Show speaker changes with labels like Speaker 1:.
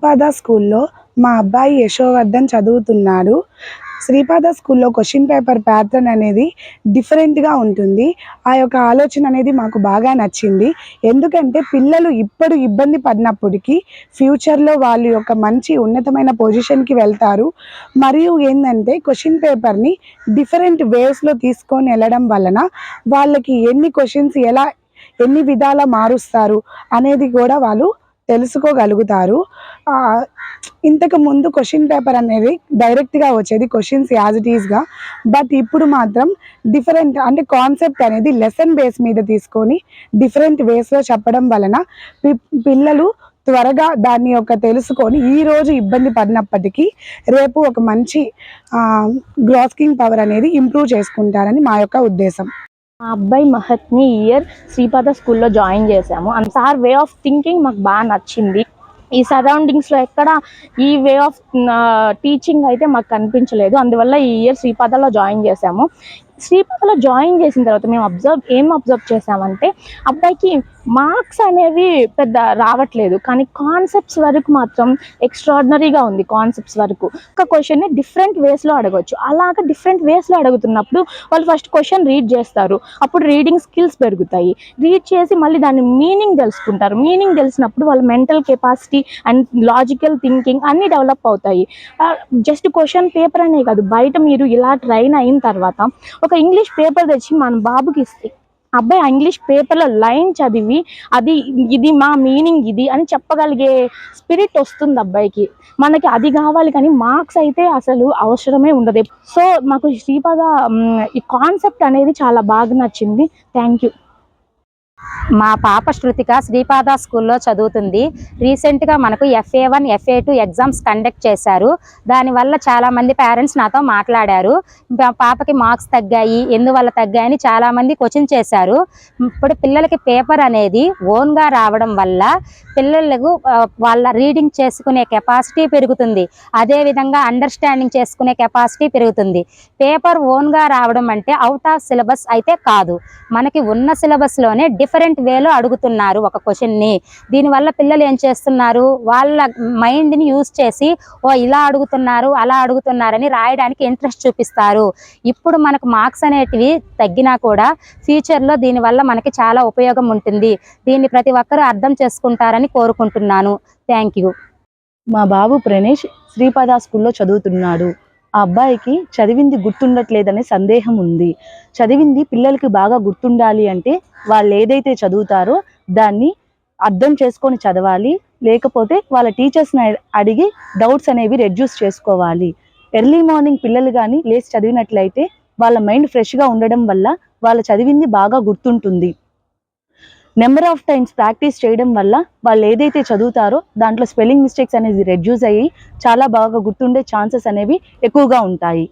Speaker 1: శ్రీపాద స్కూల్లో మా అబ్బాయి యశోవర్ధన్ చదువుతున్నాడు. శ్రీపాద స్కూల్లో క్వశ్చన్ పేపర్ ప్యాటర్న్ అనేది డిఫరెంట్గా ఉంటుంది. ఆ యొక్క ఆలోచన అనేది మాకు బాగా నచ్చింది. ఎందుకంటే పిల్లలు ఇప్పుడు ఇబ్బంది పడినప్పటికీ ఫ్యూచర్లో వాళ్ళ యొక్క మంచి ఉన్నతమైన పొజిషన్కి వెళ్తారు. మరియు ఏంటంటే క్వశ్చన్ పేపర్ని డిఫరెంట్ వేస్లో తీసుకొని వెళ్ళడం వలన వాళ్ళకి ఎన్ని క్వశ్చన్స్ ఎన్ని విధాల మారుస్తారు అనేది కూడా వాళ్ళు తెలుసుకోగలుగుతారు. ఇంతకు ముందు క్వశ్చన్ పేపర్ అనేది డైరెక్ట్గా వచ్చేది క్వశ్చన్స్ యాజ్ ఇట్ ఈస్గా. బట్ ఇప్పుడు మాత్రం డిఫరెంట్ అంటే కాన్సెప్ట్ అనేది లెసన్ బేస్ మీద తీసుకొని డిఫరెంట్ వేస్లో చెప్పడం వలన పిల్లలు త్వరగా దాన్ని తెలుసుకొని ఈరోజు ఇబ్బంది పడినప్పటికీ రేపు ఒక మంచి గ్రాస్పింగ్ పవర్ అనేది ఇంప్రూవ్ చేసుకుంటారని మా యొక్క ఉద్దేశం.
Speaker 2: మా అబ్బాయి మహత్ని ఈ ఇయర్ శ్రీపాద స్కూల్లో జాయిన్ చేశాము. And sir way of thinking మాకు బాగా నచ్చింది. ఈ సరౌండింగ్స్లో ఎక్కడ ఈ వే ఆఫ్ టీచింగ్ అయితే మాకు కనిపించలేదు. అందువల్ల ఈ ఇయర్ శ్రీపాదలో జాయిన్ చేశాము. శ్రీపాదలో జాయిన్ చేసిన తర్వాత మేము అబ్జర్వ్ చేసామంటే అబ్బాయికి మార్క్స్ అనేవి పెద్ద రావట్లేదు, కానీ కాన్సెప్ట్స్ వరకు మాత్రం ఎక్స్ట్రాడినరీగా ఉంది. కాన్సెప్ట్స్ వరకు ఒక క్వశ్చన్ని డిఫరెంట్ వేస్లో అడగవచ్చు. అలాగ డిఫరెంట్ వేస్లో అడుగుతున్నప్పుడు వాళ్ళు ఫస్ట్ క్వశ్చన్ రీడ్ చేస్తారు. అప్పుడు రీడింగ్ స్కిల్స్ పెరుగుతాయి. రీడ్ చేసి మళ్ళీ దాని మీనింగ్ తెలుసుకుంటారు. మీనింగ్ తెలిసినప్పుడు వాళ్ళ mental capacity and logical thinking అన్నీ డెవలప్ అవుతాయి. జస్ట్ క్వశ్చన్ పేపర్ అనే కాదు, బయట మీరు ఇలా ట్రైన్ అయిన తర్వాత ఒక ఇంగ్లీష్ పేపర్ తెచ్చి మన బాబుకి ఇస్తే అబ్బాయి ఆ ఇంగ్లీష్ పేపర్లో లైన్ చదివి ఇది మా మీనింగ్ ఇది అని చెప్పగలిగే స్పిరిట్ వస్తుంది అబ్బాయికి. మనకి అది కావాలి, కానీ మార్క్స్ అయితే అసలు అవసరమే ఉండదు. సో మాకు శ్రీపాద ఈ కాన్సెప్ట్ అనేది చాలా బాగా నచ్చింది. Thank you.
Speaker 3: మా పాప శృతిక శ్రీపాద స్కూల్లో చదువుతుంది. రీసెంట్గా మనకు FA1 FA2 ఎగ్జామ్స్ కండక్ట్ చేశారు. దానివల్ల చాలామంది పేరెంట్స్ నాతో మాట్లాడారు. పాపకి మార్క్స్ తగ్గాయి, ఎందువల్ల తగ్గాయని చాలామంది క్వశ్చన్ చేశారు. ఇప్పుడు పిల్లలకి పేపర్ అనేది ఓన్గా రావడం వల్ల పిల్లలకు వాళ్ళ రీడింగ్ చేసుకునే కెపాసిటీ పెరుగుతుంది. అదేవిధంగా అండర్స్టాండింగ్ చేసుకునే కెపాసిటీ పెరుగుతుంది. పేపర్ ఓన్గా రావడం అంటే అవుట్ ఆఫ్ సిలబస్ అయితే కాదు, మనకి ఉన్న సిలబస్లోనే డిఫరెంట్ వేలో అడుగుతున్నారు ఒక క్వశ్చన్ని. దీనివల్ల పిల్లలు ఏం చేస్తున్నారు, వాళ్ళ మైండ్ని యూజ్ చేసి ఇలా అడుగుతున్నారు అలా అడుగుతున్నారని రాయడానికి ఇంట్రెస్ట్ చూపిస్తారు. ఇప్పుడు మనకు మార్క్స్ అనేటివి తగ్గినా కూడా ఫ్యూచర్లో దీనివల్ల మనకి చాలా ఉపయోగం ఉంటుంది. దీన్ని ప్రతి ఒక్కరూ అర్థం చేసుకుంటారని కోరుకుంటున్నాను. Thank you.
Speaker 4: మా బాబు ప్రణేష్ శ్రీపాద స్కూల్లో చదువుతున్నాడు. ఆ అబ్బాయికి చదివింది గుర్తుండట్లేదనే సందేహం ఉంది. చదివింది పిల్లలకి బాగా గుర్తుండాలి అంటే వాళ్ళు ఏదైతే చదువుతారో దాన్ని అర్థం చేసుకొని చదవాలి, లేకపోతే వాళ్ళ టీచర్స్ని అడిగి డౌట్స్ అనేవి రెడ్యూస్ చేసుకోవాలి. ఎర్లీ మార్నింగ్ పిల్లలు కానీ లేచి చదివినట్లయితే వాళ్ళ మైండ్ ఫ్రెష్గా ఉండడం వల్ల వాళ్ళు చదివింది బాగా గుర్తుంటుంది. నెంబర్ ఆఫ్ టైమ్స్ ప్రాక్టీస్ చేయడం వల్ల వాళ్ళు ఏదైతే చదువుతారో దాంట్లో స్పెల్లింగ్ మిస్టేక్స్ అనేది రెడ్యూస్ అయ్యి చాలా బాగా గుర్తుండే ఛాన్సెస్ అనేవి ఎక్కువగా ఉంటాయి.